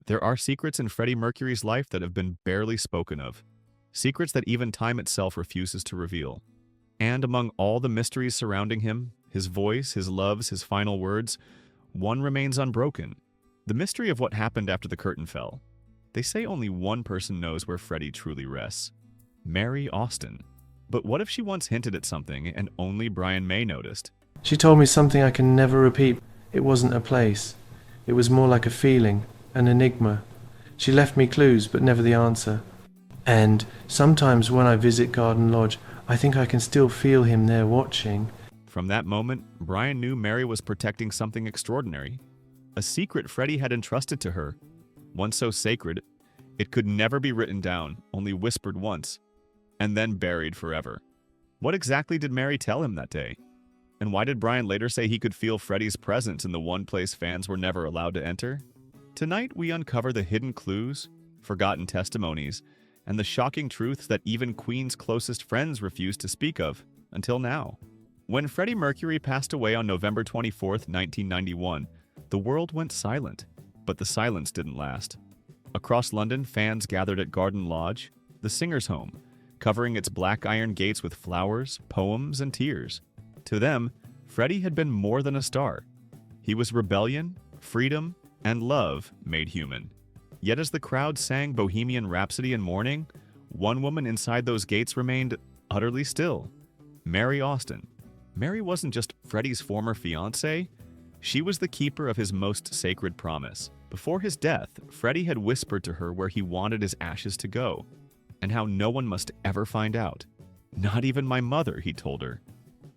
There are secrets in Freddie Mercury's life that have been barely spoken of, secrets that even time itself refuses to reveal. And among all the mysteries surrounding him, his voice, his loves, his final words, one remains unbroken. The mystery of what happened after the curtain fell. They say only one person knows where Freddie truly rests. Mary Austin. But what if she once hinted at something and only Brian May noticed? She told me something I can never repeat. It wasn't a place. It was more like a feeling, an enigma. She left me clues, but never the answer. And sometimes when I visit Garden Lodge, I think I can still feel him there watching. From that moment, Brian knew Mary was protecting something extraordinary. A secret Freddie had entrusted to her. One so sacred, it could never be written down, only whispered once, and then buried forever. What exactly did Mary tell him that day? And why did Brian later say he could feel Freddie's presence in the one place fans were never allowed to enter? Tonight we uncover the hidden clues, forgotten testimonies, and the shocking truths that even Queen's closest friends refused to speak of, until now. When Freddie Mercury passed away on November 24, 1991, the world went silent, but the silence didn't last. Across London, fans gathered at Garden Lodge, the singer's home, covering its black iron gates with flowers, poems, and tears. To them, Freddie had been more than a star. He was rebellion, freedom, and love made human. Yet as the crowd sang Bohemian Rhapsody in mourning, one woman inside those gates remained utterly still. Mary Austin. Mary wasn't just Freddie's former fiancée, she was the keeper of his most sacred promise. Before his death, Freddie had whispered to her where he wanted his ashes to go, and how no one must ever find out. Not even my mother, he told her.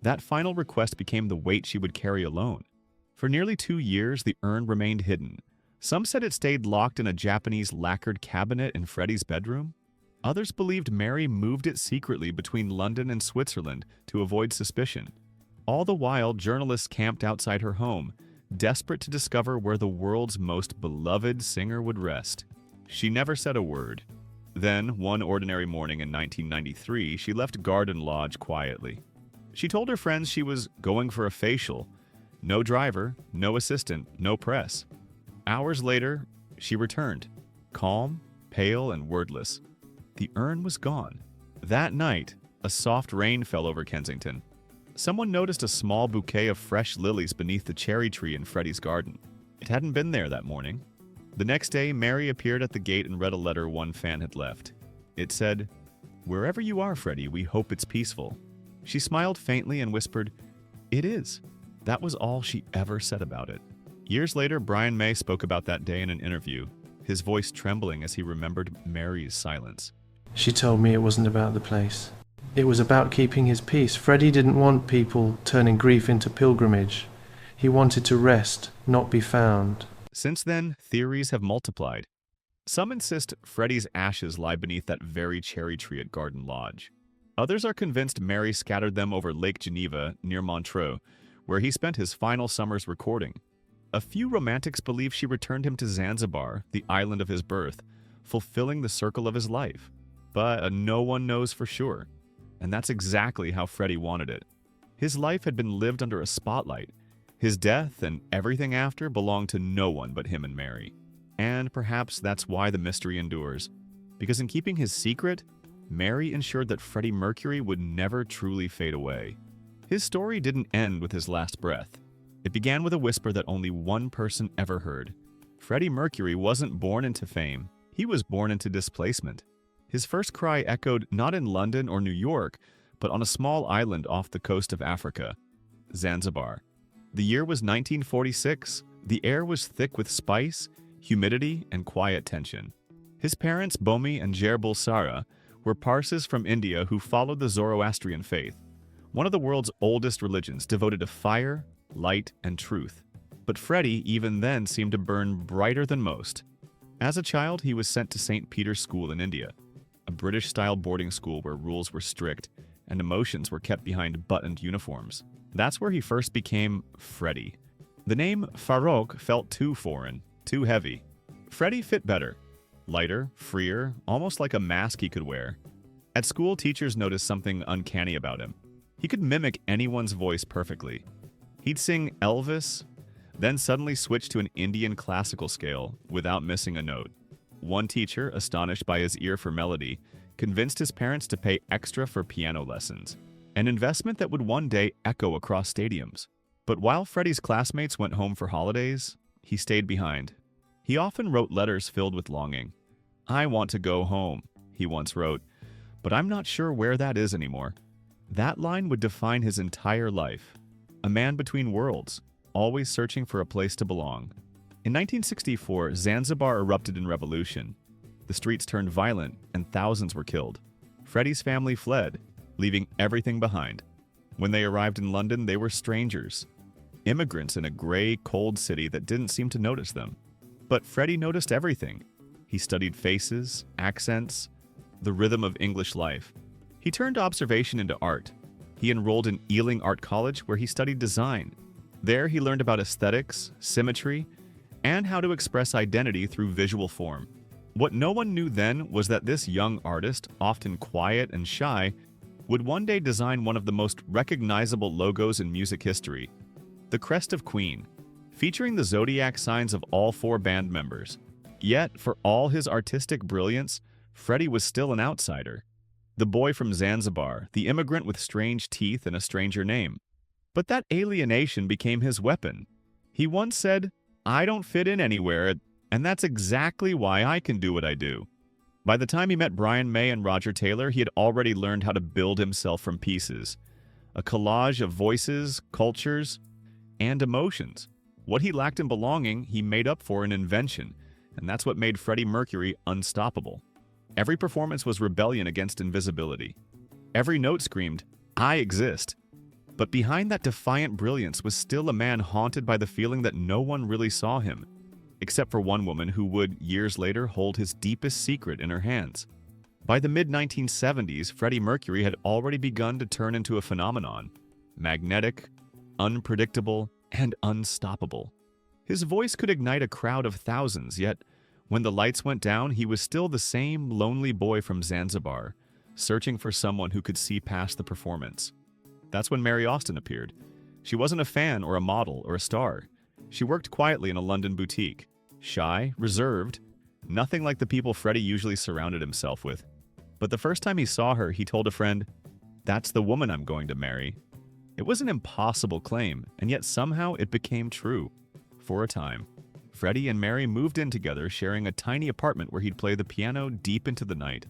That final request became the weight she would carry alone. For nearly 2 years, the urn remained hidden. Some said it stayed locked in a Japanese lacquered cabinet in Freddie's bedroom. Others believed Mary moved it secretly between London and Switzerland to avoid suspicion. All the while, journalists camped outside her home, desperate to discover where the world's most beloved singer would rest. She never said a word. Then, one ordinary morning in 1993, she left Garden Lodge quietly. She told her friends she was going for a facial. No driver, no assistant, no press. Hours later, she returned, calm, pale, and wordless. The urn was gone. That night, a soft rain fell over Kensington. Someone noticed a small bouquet of fresh lilies beneath the cherry tree in Freddie's garden. It hadn't been there that morning. The next day, Mary appeared at the gate and read a letter one fan had left. It said, "Wherever you are, Freddie, we hope it's peaceful." She smiled faintly and whispered, "It is." That was all she ever said about it. Years later, Brian May spoke about that day in an interview, his voice trembling as he remembered Mary's silence. She told me it wasn't about the place. It was about keeping his peace. Freddie didn't want people turning grief into pilgrimage. He wanted to rest, not be found. Since then, theories have multiplied. Some insist Freddie's ashes lie beneath that very cherry tree at Garden Lodge. Others are convinced Mary scattered them over Lake Geneva near Montreux, where he spent his final summers recording. A few romantics believe she returned him to Zanzibar, the island of his birth, fulfilling the circle of his life. But no one knows for sure. And that's exactly how Freddie wanted it. His life had been lived under a spotlight. His death and everything after belonged to no one but him and Mary. And perhaps that's why the mystery endures. Because in keeping his secret, Mary ensured that Freddie Mercury would never truly fade away. His story didn't end with his last breath. It began with a whisper that only one person ever heard. Freddie Mercury wasn't born into fame. He was born into displacement. His first cry echoed not in London or New York, but on a small island off the coast of Africa, Zanzibar. The year was 1946. The air was thick with spice, humidity, and quiet tension. His parents, Bomi and Jer Bulsara, were Parsis from India who followed the Zoroastrian faith, one of the world's oldest religions devoted to fire, light, and truth. But Freddie, even then, seemed to burn brighter than most. As a child, he was sent to St. Peter's School in India, a British-style boarding school where rules were strict and emotions were kept behind buttoned uniforms. That's where he first became Freddie. The name Farouk felt too foreign, too heavy. Freddie fit better. Lighter, freer, almost like a mask he could wear. At school, teachers noticed something uncanny about him. He could mimic anyone's voice perfectly. He'd sing Elvis, then suddenly switched to an Indian classical scale without missing a note. One teacher, astonished by his ear for melody, convinced his parents to pay extra for piano lessons, an investment that would one day echo across stadiums. But while Freddie's classmates went home for holidays, he stayed behind. He often wrote letters filled with longing. "I want to go home," he once wrote, "but I'm not sure where that is anymore." That line would define his entire life. A man between worlds, always searching for a place to belong. In 1964, Zanzibar erupted in revolution. The streets turned violent and thousands were killed. Freddie's family fled, leaving everything behind. When they arrived in London, they were strangers, immigrants in a gray, cold city that didn't seem to notice them. But Freddie noticed everything. He studied faces, accents, the rhythm of English life. He turned observation into art. He enrolled in Ealing Art College, where he studied design. There, he learned about aesthetics, symmetry, and how to express identity through visual form. What no one knew then was that this young artist, often quiet and shy, would one day design one of the most recognizable logos in music history, the crest of Queen, featuring the zodiac signs of all four band members. Yet, for all his artistic brilliance, Freddie was still an outsider. The boy from Zanzibar, the immigrant with strange teeth and a stranger name. But that alienation became his weapon. He once said, "I don't fit in anywhere, and that's exactly why I can do what I do." By the time he met Brian May and Roger Taylor, he had already learned how to build himself from pieces. A collage of voices, cultures, and emotions. What he lacked in belonging, he made up for in invention, and that's what made Freddie Mercury unstoppable. Every performance was rebellion against invisibility. Every note screamed, "I exist." But behind that defiant brilliance was still a man haunted by the feeling that no one really saw him, except for one woman who would, years later, hold his deepest secret in her hands. By the mid-1970s, Freddie Mercury had already begun to turn into a phenomenon. Magnetic, unpredictable, and unstoppable. His voice could ignite a crowd of thousands, yet when the lights went down, he was still the same lonely boy from Zanzibar, searching for someone who could see past the performance. That's when Mary Austin appeared. She wasn't a fan or a model or a star. She worked quietly in a London boutique. Shy, reserved, nothing like the people Freddie usually surrounded himself with. But the first time he saw her, he told a friend, "That's the woman I'm going to marry." It was an impossible claim, and yet somehow it became true. For a time, Freddie and Mary moved in together, sharing a tiny apartment where he'd play the piano deep into the night.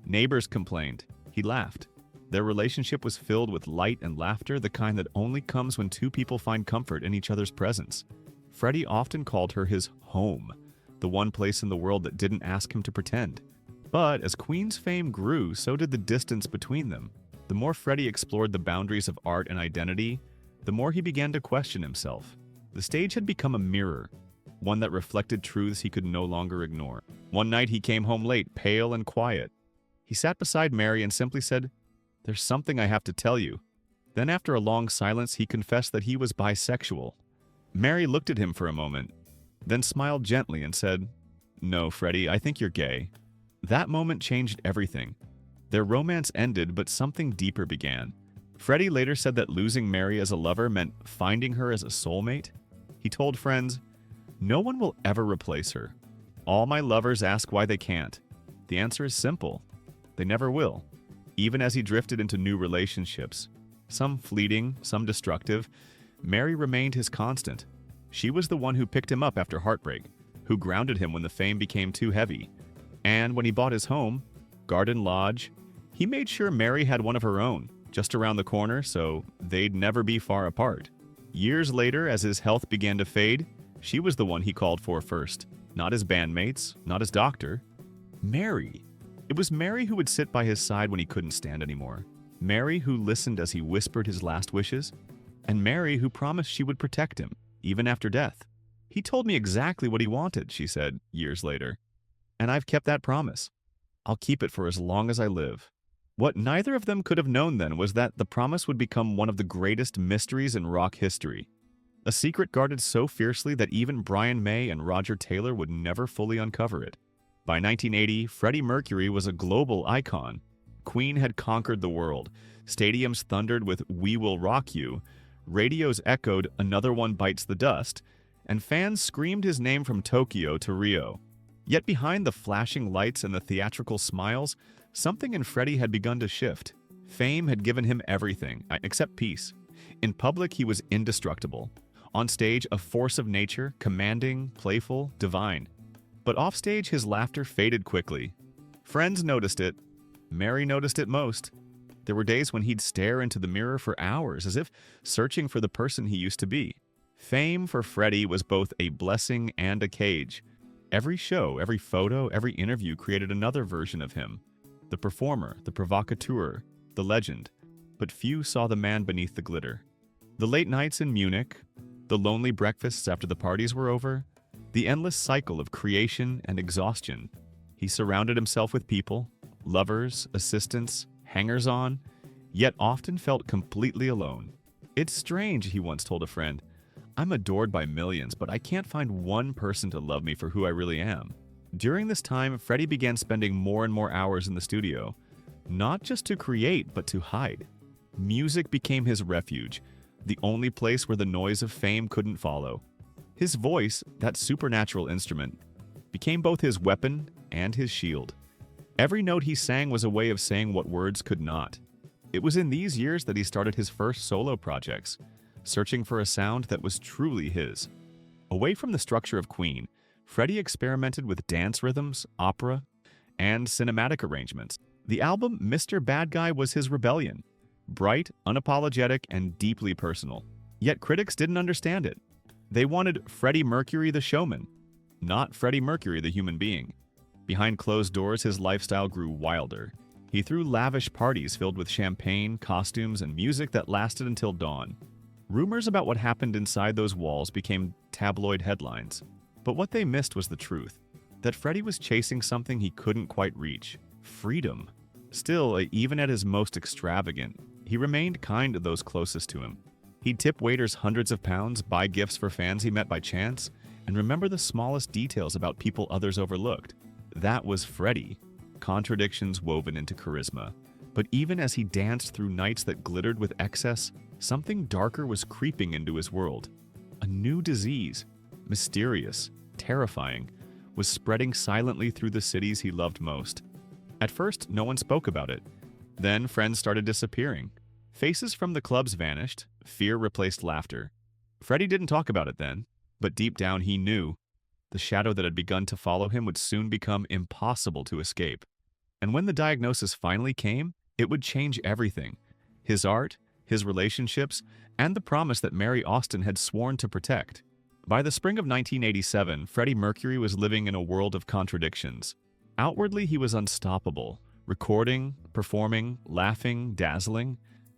Neighbors complained. He laughed. Their relationship was filled with light and laughter, the kind that only comes when two people find comfort in each other's presence. Freddie often called her his home, the one place in the world that didn't ask him to pretend. But as Queen's fame grew, so did the distance between them. The more Freddie explored the boundaries of art and identity, the more he began to question himself. The stage had become a mirror, one that reflected truths he could no longer ignore. One night he came home late, pale and quiet. He sat beside Mary and simply said, "There's something I have to tell you." Then after a long silence, he confessed that he was bisexual. Mary looked at him for a moment, then smiled gently and said, "No, Freddie, I think you're gay." That moment changed everything. Their romance ended, but something deeper began. Freddie later said that losing Mary as a lover meant finding her as a soulmate. He told friends, "No one will ever replace her. All my lovers ask why they can't. The answer is simple. They never will." Even as he drifted into new relationships, some fleeting, some destructive, Mary remained his constant. She was the one who picked him up after heartbreak, who grounded him when the fame became too heavy. And when he bought his home, Garden Lodge, he made sure Mary had one of her own, just around the corner, so they'd never be far apart. Years later, as his health began to fade, she was the one he called for first. Not his bandmates, not his doctor. Mary. It was Mary who would sit by his side when he couldn't stand anymore. Mary who listened as he whispered his last wishes. And Mary who promised she would protect him, even after death. "He told me exactly what he wanted," she said, years later. "And I've kept that promise. I'll keep it for as long as I live." What neither of them could have known then was that the promise would become one of the greatest mysteries in rock history. A secret guarded so fiercely that even Brian May and Roger Taylor would never fully uncover it. By 1980, Freddie Mercury was a global icon. Queen had conquered the world. Stadiums thundered with "We Will Rock You." Radios echoed "Another One Bites the Dust." and fans screamed his name from Tokyo to Rio. Yet behind the flashing lights and the theatrical smiles, something in Freddie had begun to shift. Fame had given him everything, except peace. In public, he was indestructible. On stage, a force of nature, commanding, playful, divine. But offstage, his laughter faded quickly. Friends noticed it. Mary noticed it most. There were days when he'd stare into the mirror for hours, as if searching for the person he used to be. Fame for Freddie was both a blessing and a cage. Every show, every photo, every interview created another version of him. The performer, the provocateur, the legend. But few saw the man beneath the glitter. The late nights in Munich, the lonely breakfasts after the parties were over, the endless cycle of creation and exhaustion. He surrounded himself with people, lovers, assistants, hangers-on, yet often felt completely alone. "It's strange," he once told a friend. "I'm adored by millions, but I can't find one person to love me for who I really am." During this time, Freddie began spending more and more hours in the studio, not just to create, but to hide. Music became his refuge, the only place where the noise of fame couldn't follow. His voice, that supernatural instrument, became both his weapon and his shield. Every note he sang was a way of saying what words could not. It was in these years that he started his first solo projects, searching for a sound that was truly his. Away from the structure of Queen, Freddie experimented with dance rhythms, opera, and cinematic arrangements. The album Mr. Bad Guy was his rebellion. Bright, unapologetic, and deeply personal. Yet critics didn't understand it. They wanted Freddie Mercury the showman, not Freddie Mercury the human being. Behind closed doors, his lifestyle grew wilder. He threw lavish parties filled with champagne, costumes, and music that lasted until dawn. Rumors about what happened inside those walls became tabloid headlines. But what they missed was the truth, that Freddie was chasing something he couldn't quite reach: freedom. Still, even at his most extravagant, he remained kind to those closest to him. He'd tip waiters hundreds of pounds, buy gifts for fans he met by chance, and remember the smallest details about people others overlooked. That was Freddie, contradictions woven into charisma. But even as he danced through nights that glittered with excess, something darker was creeping into his world. A new disease, mysterious, terrifying, was spreading silently through the cities he loved most. At first, no one spoke about it. Then friends started disappearing. Faces from the clubs vanished, fear replaced laughter. Freddie didn't talk about it then, but deep down he knew the shadow that had begun to follow him would soon become impossible to escape. And when the diagnosis finally came, it would change everything. His art, his relationships, and the promise that Mary Austin had sworn to protect. By the spring of 1987, Freddie Mercury was living in a world of contradictions. Outwardly, he was unstoppable, recording, performing, laughing, dazzling.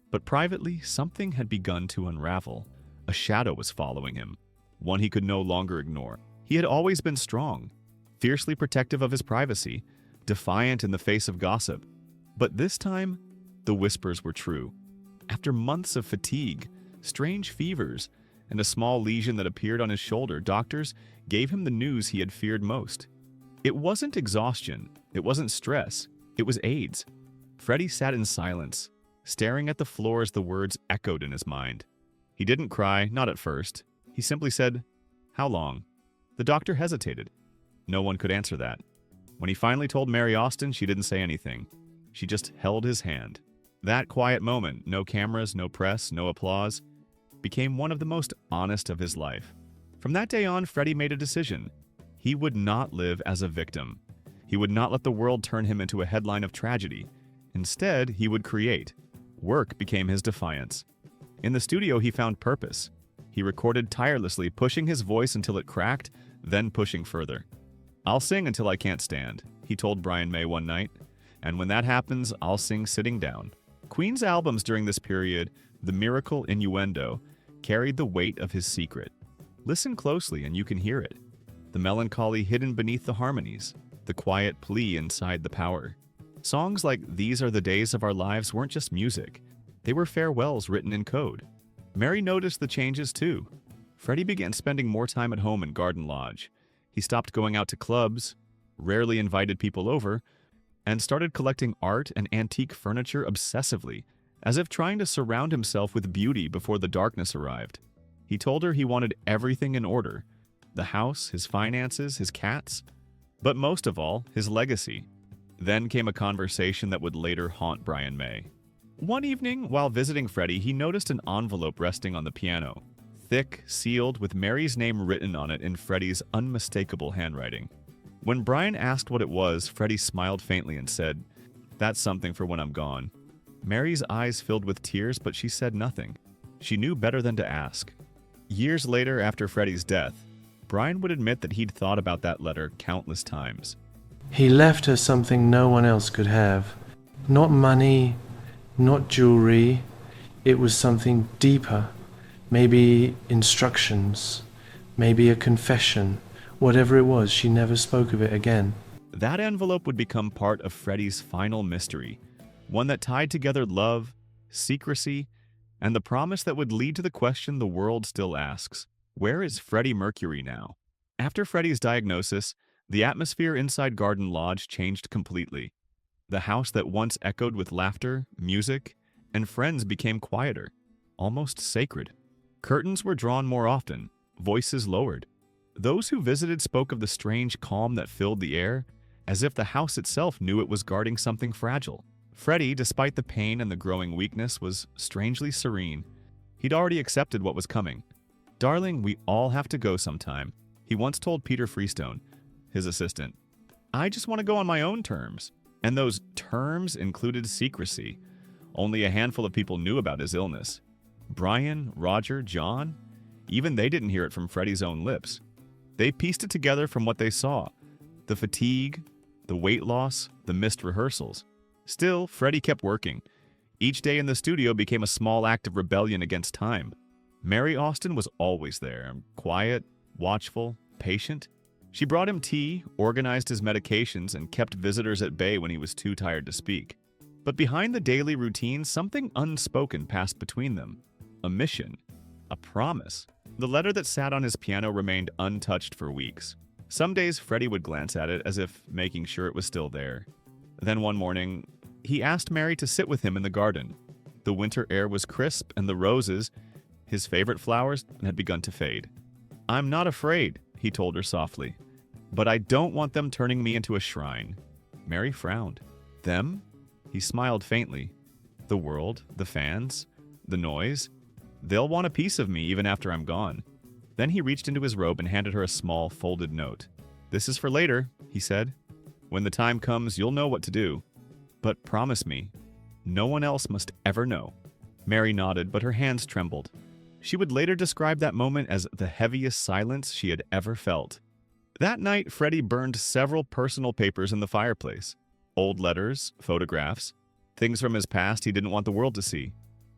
But privately, something had begun to unravel. A shadow was following him, one he could no longer ignore. He had always been strong, fiercely protective of his privacy, defiant in the face of gossip. But this time, the whispers were true. After months of fatigue, strange fevers, and a small lesion that appeared on his shoulder, doctors gave him the news he had feared most. It wasn't exhaustion, it wasn't stress, it was AIDS. Freddie sat in silence, staring at the floor as the words echoed in his mind. He didn't cry, not at first. He simply said, "How long?" The doctor hesitated. No one could answer that. When he finally told Mary Austin, she didn't say anything. She just held his hand. That quiet moment, no cameras, no press, no applause, became one of the most honest of his life. From that day on, Freddie made a decision. He would not live as a victim. He would not let the world turn him into a headline of tragedy. Instead, he would create. Work became his defiance. In the studio, he found purpose. He recorded tirelessly, pushing his voice until it cracked, then pushing further. "I'll sing until I can't stand," he told Brian May one night. "And when that happens, I'll sing sitting down." Queen's albums during this period, The Miracle, Innuendo, carried the weight of his secret. Listen closely and you can hear it. The melancholy hidden beneath the harmonies, the quiet plea inside the power. Songs like These Are the Days of Our Lives weren't just music. They were farewells written in code. Mary noticed the changes too. Freddie began spending more time at home in Garden Lodge. He stopped going out to clubs, rarely invited people over, and started collecting art and antique furniture obsessively, as if trying to surround himself with beauty before the darkness arrived. He told her he wanted everything in order, the house, his finances, his cats, but most of all, his legacy. Then came a conversation that would later haunt Brian May. One evening, while visiting Freddie, he noticed an envelope resting on the piano, thick, sealed, with Mary's name written on it in Freddie's unmistakable handwriting. When Brian asked what it was, Freddie smiled faintly and said, "That's something for when I'm gone." Mary's eyes filled with tears, but she said nothing. She knew better than to ask. Years later, after Freddie's death, Brian would admit that he'd thought about that letter countless times. He left her something no one else could have. Not money, not jewelry. It was something deeper. Maybe instructions. Maybe a confession. Whatever it was, she never spoke of it again. That envelope would become part of Freddie's final mystery, one that tied together love, secrecy, and the promise that would lead to the question the world still asks: where is Freddie Mercury now? After Freddie's diagnosis, the atmosphere inside Garden Lodge changed completely. The house that once echoed with laughter, music, and friends became quieter, almost sacred. Curtains were drawn more often, voices lowered. Those who visited spoke of the strange calm that filled the air, as if the house itself knew it was guarding something fragile. Freddie, despite the pain and the growing weakness, was strangely serene. He'd already accepted what was coming. "Darling, we all have to go sometime," he once told Peter Freestone, his assistant. "I just want to go on my own terms." And those terms included secrecy. Only a handful of people knew about his illness. Brian, Roger, John, even they didn't hear it from Freddie's own lips. They pieced it together from what they saw: the fatigue, the weight loss, the missed rehearsals. Still, Freddie kept working. Each day in the studio became a small act of rebellion against time. Mary Austin was always there, quiet, watchful, patient. She brought him tea, organized his medications, and kept visitors at bay when he was too tired to speak. But behind the daily routine, something unspoken passed between them. A mission. A promise. The letter that sat on his piano remained untouched for weeks. Some days Freddie would glance at it as if making sure it was still there. Then one morning, he asked Mary to sit with him in the garden. The winter air was crisp, and the roses, his favorite flowers, had begun to fade. "I'm not afraid," he told her softly, "but I don't want them turning me into a shrine." Mary frowned. "Them?" He smiled faintly. "The world, the fans, the noise. They'll want a piece of me even after I'm gone." Then he reached into his robe and handed her a small, folded note. "This is for later," he said. "When the time comes, you'll know what to do. But promise me, no one else must ever know." Mary nodded, but her hands trembled. She would later describe that moment as the heaviest silence she had ever felt. That night, Freddie burned several personal papers in the fireplace. Old letters, photographs, things from his past he didn't want the world to see.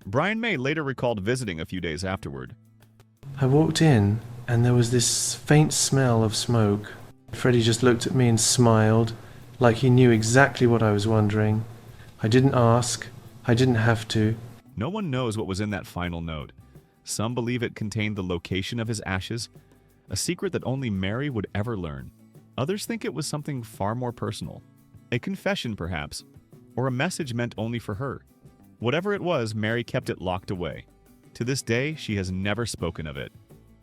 Brian May later recalled visiting a few days afterward. I walked in, and there was this faint smell of smoke. Freddie just looked at me and smiled, like he knew exactly what I was wondering. I didn't ask. I didn't have to. No one knows what was in that final note. Some believe it contained the location of his ashes, a secret that only Mary would ever learn. Others think it was something far more personal. A confession, perhaps, or a message meant only for her. Whatever it was, Mary kept it locked away. To this day, she has never spoken of it.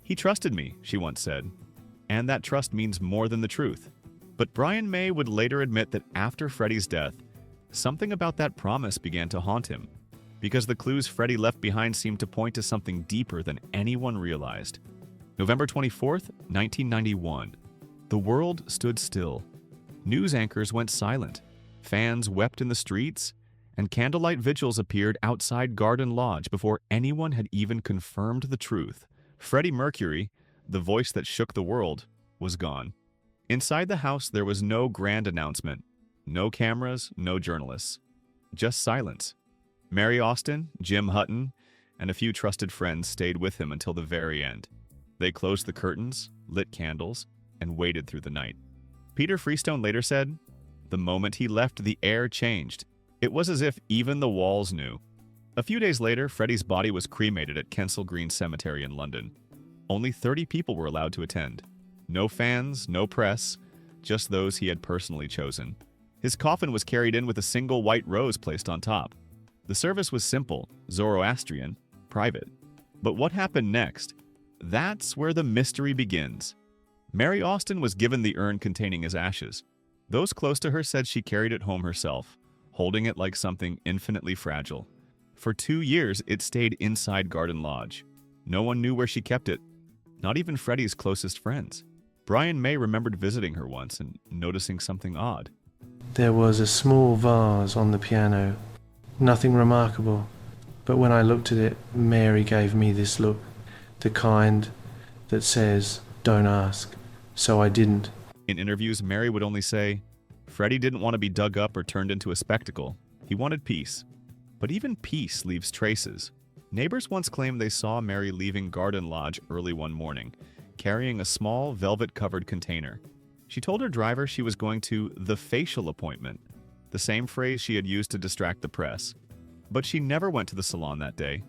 "He trusted me," she once said, "and that trust means more than the truth." But Brian May would later admit that after Freddie's death, something about that promise began to haunt him, because the clues Freddie left behind seemed to point to something deeper than anyone realized. November 24th, 1991. The world stood still. News anchors went silent. Fans wept in the streets, and candlelight vigils appeared outside Garden Lodge before anyone had even confirmed the truth. Freddie Mercury, the voice that shook the world, was gone. Inside the house, there was no grand announcement. No cameras, no journalists. Just silence. Mary Austin, Jim Hutton, and a few trusted friends stayed with him until the very end. They closed the curtains, lit candles, and waited through the night. Peter Freestone later said, "The moment he left, the air changed. It was as if even the walls knew." A few days later, Freddie's body was cremated at Kensal Green Cemetery in London. Only 30 people were allowed to attend. No fans, no press, just those he had personally chosen. His coffin was carried in with a single white rose placed on top. The service was simple, Zoroastrian, private. But what happened next? That's where the mystery begins. Mary Austin was given the urn containing his ashes. Those close to her said she carried it home herself, holding it like something infinitely fragile. For 2 years, it stayed inside Garden Lodge. No one knew where she kept it, not even Freddie's closest friends. Brian May remembered visiting her once and noticing something odd. There was a small vase on the piano. Nothing remarkable. But when I looked at it, Mary gave me this look. The kind that says, "Don't ask." So I didn't. In interviews, Mary would only say, Freddie didn't want to be dug up or turned into a spectacle. He wanted peace. But even peace leaves traces. Neighbors once claimed they saw Mary leaving Garden Lodge early one morning, carrying a small velvet-covered container. She told her driver she was going to the facial appointment, the same phrase she had used to distract the press. But she never went to the salon that day.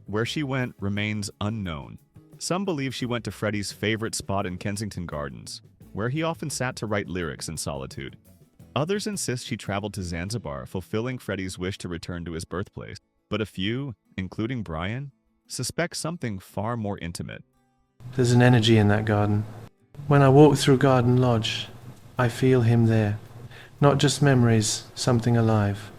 Where she went remains unknown. Some believe she went to Freddie's favorite spot in Kensington Gardens, where he often sat to write lyrics in solitude. Others insist she traveled to Zanzibar, fulfilling Freddie's wish to return to his birthplace. But a few, including Brian, suspect something far more intimate. There's an energy in that garden. When I walk through Garden Lodge, I feel him there. Not just memories, something alive.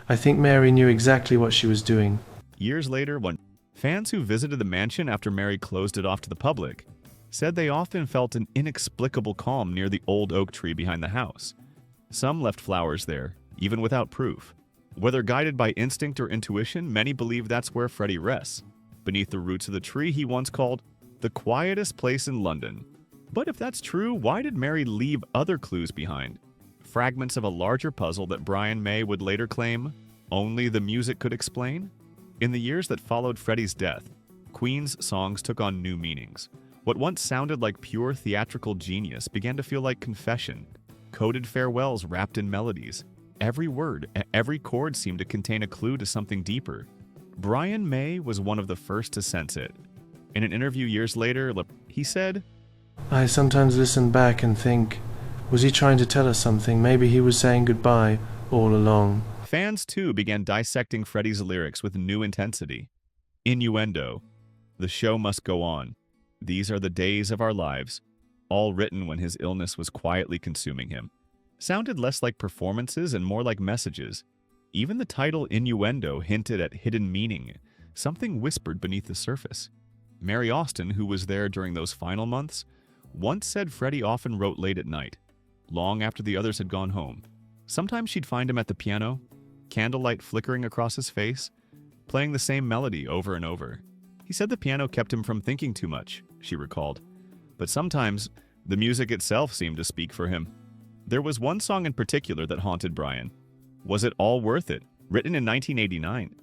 I think Mary knew exactly what she was doing. Years later, when fans who visited the mansion after Mary closed it off to the public said they often felt an inexplicable calm near the old oak tree behind the house. Some left flowers there, even without proof. Whether guided by instinct or intuition, many believe that's where Freddie rests, beneath the roots of the tree he once called the quietest place in London. But if that's true, why did Mary leave other clues behind? Fragments of a larger puzzle that Brian May would later claim only the music could explain? In the years that followed Freddie's death, Queen's songs took on new meanings. What once sounded like pure theatrical genius began to feel like confession, coded farewells wrapped in melodies. Every word, every chord seemed to contain a clue to something deeper. Brian May was one of the first to sense it. In an interview years later, he said, I sometimes listen back and think, was he trying to tell us something? Maybe he was saying goodbye all along. Fans, too, began dissecting Freddie's lyrics with new intensity. Innuendo, the show must go on. These are the days of our lives, all written when his illness was quietly consuming him, sounded less like performances and more like messages. Even the title Innuendo hinted at hidden meaning, something whispered beneath the surface. Mary Austin, who was there during those final months, once said Freddie often wrote late at night, long after the others had gone home. Sometimes she'd find him at the piano, candlelight flickering across his face, playing the same melody over and over. He said the piano kept him from thinking too much, she recalled. But sometimes, the music itself seemed to speak for him. There was one song in particular that haunted Brian. Was It All Worth It? Written in 1989.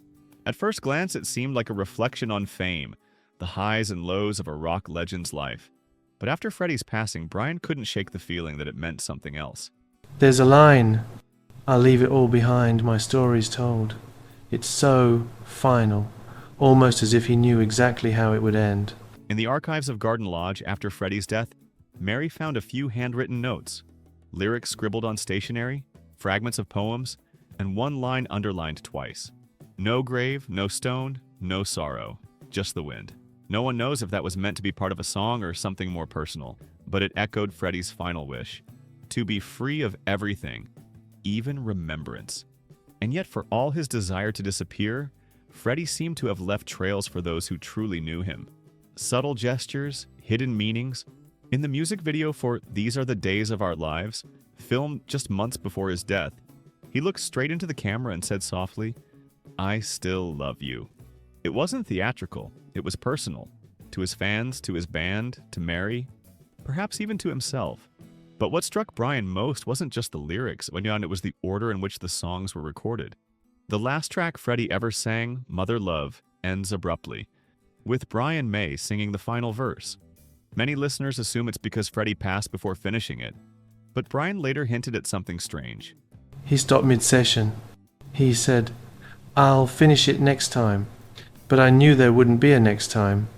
At first glance, it seemed like a reflection on fame, the highs and lows of a rock legend's life. But after Freddie's passing, Brian couldn't shake the feeling that it meant something else. There's a line. I'll leave it all behind, my story's told. It's so final, almost as if he knew exactly how it would end. In the archives of Garden Lodge after Freddie's death, Mary found a few handwritten notes, lyrics scribbled on stationery, fragments of poems, and one line underlined twice. No grave, no stone, no sorrow, just the wind. No one knows if that was meant to be part of a song or something more personal, but it echoed Freddie's final wish, to be free of everything, even remembrance. And yet for all his desire to disappear, Freddie seemed to have left trails for those who truly knew him. Subtle gestures, hidden meanings. In the music video for These Are the Days of Our Lives, filmed just months before his death, he looked straight into the camera and said softly, I still love you. It wasn't theatrical, it was personal. To his fans, to his band, to Mary, perhaps even to himself. But what struck Brian most wasn't just the lyrics, it was the order in which the songs were recorded. The last track Freddie ever sang, Mother Love, ends abruptly, with Brian May singing the final verse. Many listeners assume it's because Freddie passed before finishing it, but Brian later hinted at something strange. He stopped mid-session. He said, I'll finish it next time. But I knew there wouldn't be a next time.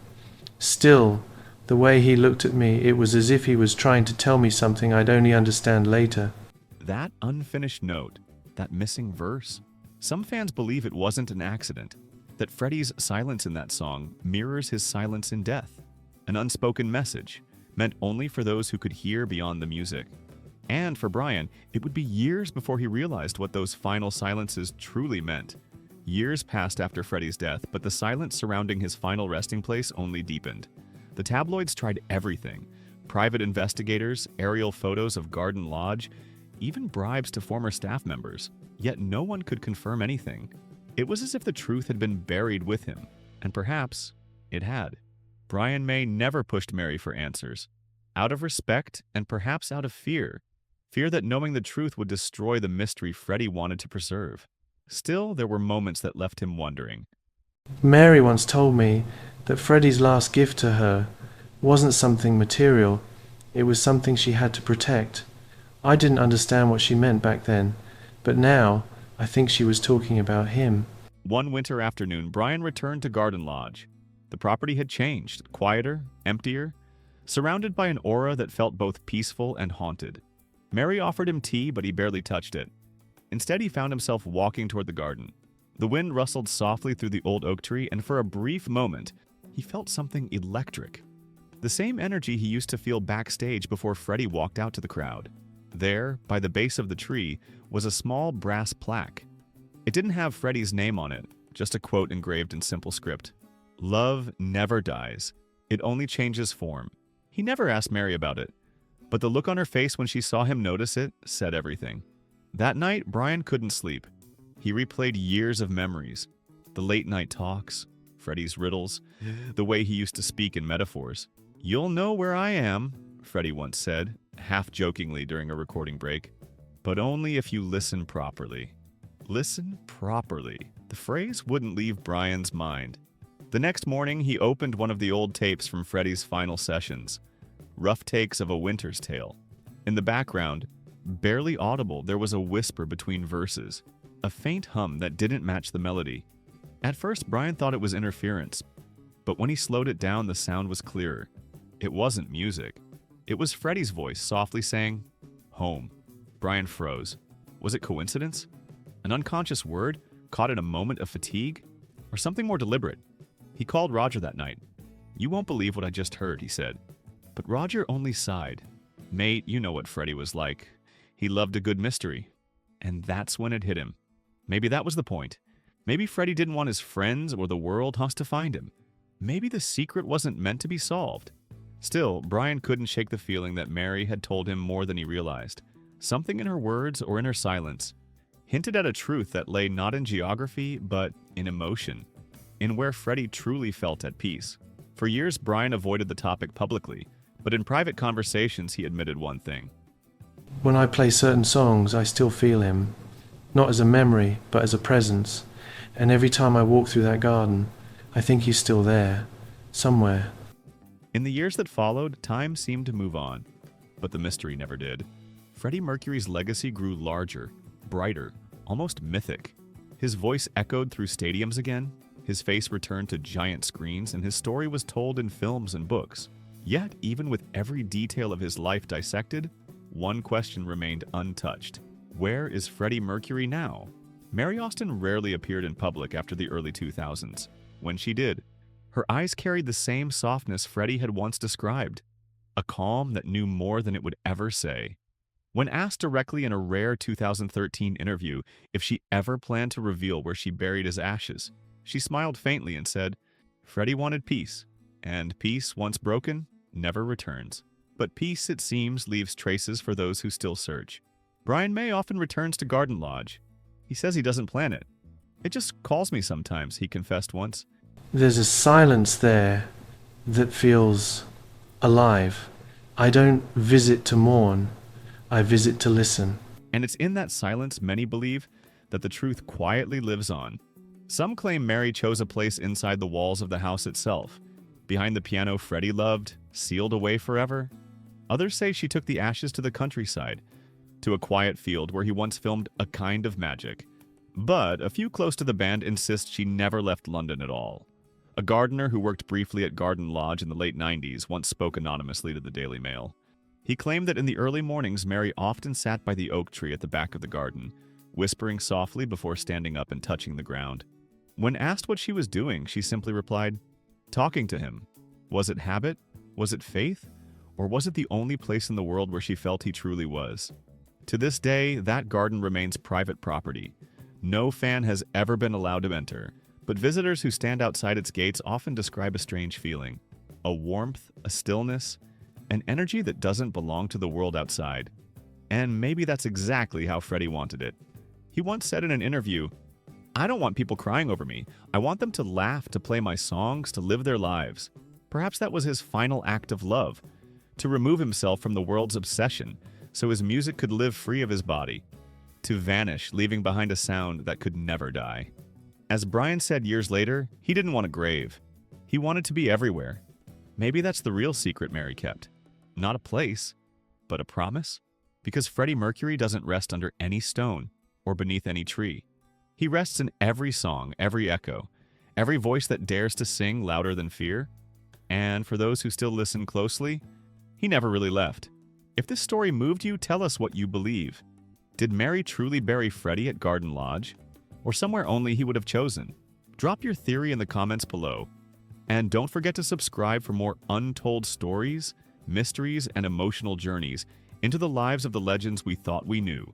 Still, the way he looked at me, it was as if he was trying to tell me something I'd only understand later. That unfinished note, that missing verse, some fans believe it wasn't an accident, that Freddie's silence in that song mirrors his silence in death. An unspoken message meant only for those who could hear beyond the music. And for Brian, it would be years before he realized what those final silences truly meant. Years passed after Freddie's death, but the silence surrounding his final resting place only deepened. The tabloids tried everything: private investigators, aerial photos of Garden Lodge, even bribes to former staff members. Yet no one could confirm anything. It was as if the truth had been buried with him, and perhaps it had. Brian May never pushed Mary for answers. Out of respect, and perhaps out of fear. Fear that knowing the truth would destroy the mystery Freddie wanted to preserve. Still, there were moments that left him wondering. Mary once told me that Freddie's last gift to her wasn't something material, it was something she had to protect. I didn't understand what she meant back then, but now I think she was talking about him. One winter afternoon, Brian returned to Garden Lodge. The property had changed, quieter, emptier, surrounded by an aura that felt both peaceful and haunted. Mary offered him tea, but he barely touched it. Instead, he found himself walking toward the garden. The wind rustled softly through the old oak tree, and for a brief moment, he felt something electric. The same energy he used to feel backstage before Freddie walked out to the crowd. There, by the base of the tree, was a small brass plaque. It didn't have Freddie's name on it, just a quote engraved in simple script. "Love never dies. It only changes form." He never asked Mary about it, but the look on her face when she saw him notice it said everything. That night, Brian couldn't sleep. He replayed years of memories. The late-night talks, Freddie's riddles, the way he used to speak in metaphors. "You'll know where I am," Freddie once said, half-jokingly during a recording break. "But only if you listen properly." Listen properly. The phrase wouldn't leave Brian's mind. The next morning, he opened one of the old tapes from Freddie's final sessions. Rough takes of A Winter's Tale. In the background, barely audible, there was a whisper between verses, a faint hum that didn't match the melody. At first, Brian thought it was interference, but when he slowed it down, the sound was clearer. It wasn't music. It was Freddie's voice softly saying, "Home." Brian froze. Was it coincidence? An unconscious word, caught in a moment of fatigue? Or something more deliberate? He called Roger that night. "You won't believe what I just heard," he said. But Roger only sighed. "Mate, you know what Freddie was like. He loved a good mystery." And that's when it hit him. Maybe that was the point. Maybe Freddie didn't want his friends or the world to find him. Maybe the secret wasn't meant to be solved. Still, Brian couldn't shake the feeling that Mary had told him more than he realized. Something in her words or in her silence hinted at a truth that lay not in geography, but in emotion, in where Freddie truly felt at peace. For years, Brian avoided the topic publicly, but in private conversations he admitted one thing. When I play certain songs, I still feel him. Not as a memory, but as a presence. And every time I walk through that garden, I think he's still there, somewhere. In the years that followed, time seemed to move on, but the mystery never did. Freddie Mercury's legacy grew larger, brighter, almost mythic. His voice echoed through stadiums again, his face returned to giant screens, and his story was told in films and books. Yet, even with every detail of his life dissected, one question remained untouched. Where is Freddie Mercury now? Mary Austin rarely appeared in public after the early 2000s. When she did, her eyes carried the same softness Freddie had once described, a calm that knew more than it would ever say. When asked directly in a rare 2013 interview if she ever planned to reveal where she buried his ashes, she smiled faintly and said, "Freddie wanted peace, and peace, once broken, never returns. But peace, it seems, leaves traces for those who still search." Brian May often returns to Garden Lodge. He says he doesn't plan it. "It just calls me sometimes," he confessed once. There's a silence there that feels alive. I don't visit to mourn, I visit to listen. And it's in that silence, many believe, that the truth quietly lives on. Some claim Mary chose a place inside the walls of the house itself, behind the piano Freddie loved, sealed away forever. Others say she took the ashes to the countryside, to a quiet field where he once filmed A Kind of Magic. But a few close to the band insist she never left London at all. A gardener who worked briefly at Garden Lodge in the late 90s once spoke anonymously to the Daily Mail. He claimed that in the early mornings, Mary often sat by the oak tree at the back of the garden, whispering softly before standing up and touching the ground. When asked what she was doing, she simply replied, "Talking to him." Was it habit? Was it faith? Or was it the only place in the world where she felt he truly was? To this day, that garden remains private property. No fan has ever been allowed to enter, but visitors who stand outside its gates often describe a strange feeling. A warmth, a stillness, an energy that doesn't belong to the world outside. And maybe that's exactly how Freddie wanted it. He once said in an interview, "I don't want people crying over me. I want them to laugh, to play my songs, to live their lives." Perhaps that was his final act of love, to remove himself from the world's obsession so his music could live free of his body, to vanish, leaving behind a sound that could never die. As Brian said years later, he didn't want a grave. He wanted to be everywhere. Maybe that's the real secret Mary kept. Not a place, but a promise? Because Freddie Mercury doesn't rest under any stone or beneath any tree. He rests in every song, every echo, every voice that dares to sing louder than fear. And for those who still listen closely, he never really left. If this story moved you, tell us what you believe. Did Mary truly bury Freddie at Garden Lodge? Or somewhere only he would have chosen? Drop your theory in the comments below. And don't forget to subscribe for more untold stories, mysteries, and emotional journeys into the lives of the legends we thought we knew.